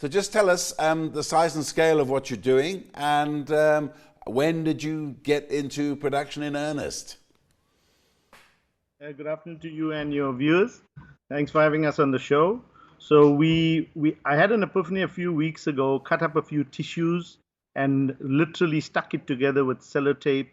So just tell us the size and scale of what you're doing, and when did you get into production in earnest? Good afternoon to you and your viewers. Thanks for having us on the show. So I had an epiphany a few weeks ago, cut up a few tissues and literally stuck it together with sellotape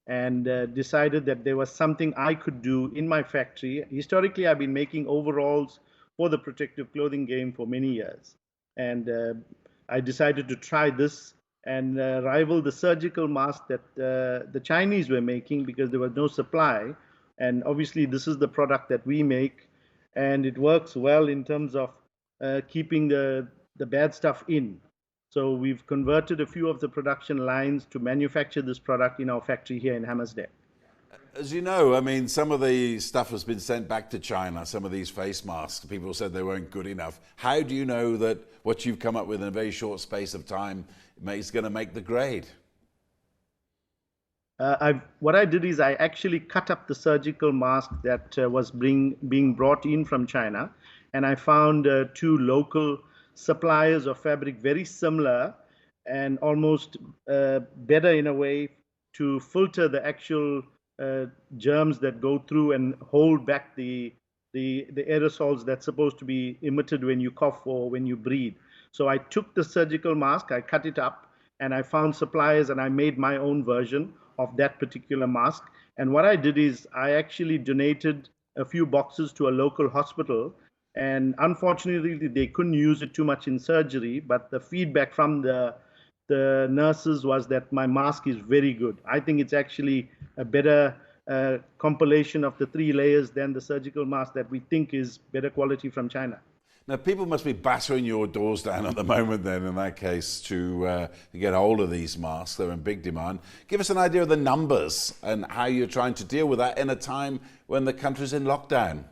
and decided that there was something I could do in my factory. Historically, I've been making overalls for the protective clothing game for many years. And I decided to try this and rival the surgical mask that the Chinese were making because there was no supply. And obviously, this is the product that we make, and it works well in terms of keeping the bad stuff in. So we've converted a few of the production lines to manufacture this product in our factory here in Hammersdale. As you know, I mean, some of the stuff has been sent back to China, some of these face masks. People said they weren't good enough. How do you know that what you've come up with in a very short space of time is going to make the grade? What I did is I actually cut up the surgical mask that was being brought in from China, and I found two local suppliers of fabric very similar and almost better in a way to filter the actual germs that go through and hold back the aerosols that's supposed to be emitted when you cough or when you breathe. So I took the surgical mask, I cut it up, and I found suppliers and I made my own version of that particular mask. And what I did is I actually donated a few boxes to a local hospital, and unfortunately they couldn't use it too much in surgery, but the feedback from the nurses was that my mask is very good. I think it's actually a better compilation of the 3 layers than the surgical mask that we think is better quality from China. Now, people must be battering your doors down at the moment then, in that case, to get hold of these masks. They're in big demand. Give us an idea of the numbers and how you're trying to deal with that in a time when the country's in lockdown.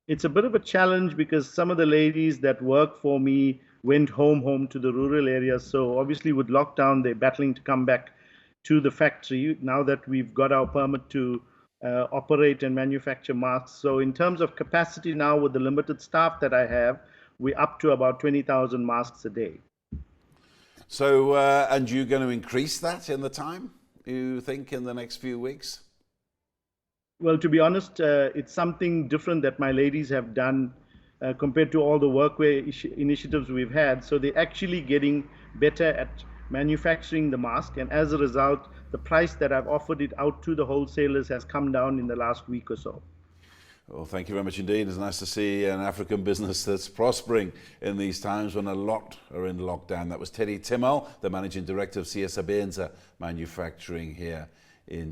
It's a bit of a challenge because some of the ladies that work for me went home to the rural areas. So obviously with lockdown, they're battling to come back to the factory now that we've got our permit to operate and manufacture masks. So in terms of capacity now, with the limited staff that I have, we're up to about 20,000 masks a day. So, and you're going to increase that in the time, you think, in the next few weeks? Well, to be honest, it's something different that my ladies have done compared to all the workwear initiatives we've had. So they're actually getting better at manufacturing the mask, and as a result, the price that I've offered it out to the wholesalers has come down in the last week or so. Well, thank you very much indeed. It's nice to see an African business that's prospering in these times when a lot are in lockdown. That was Teddy Timmel, the Managing Director of Siyasebenza Manufacturing here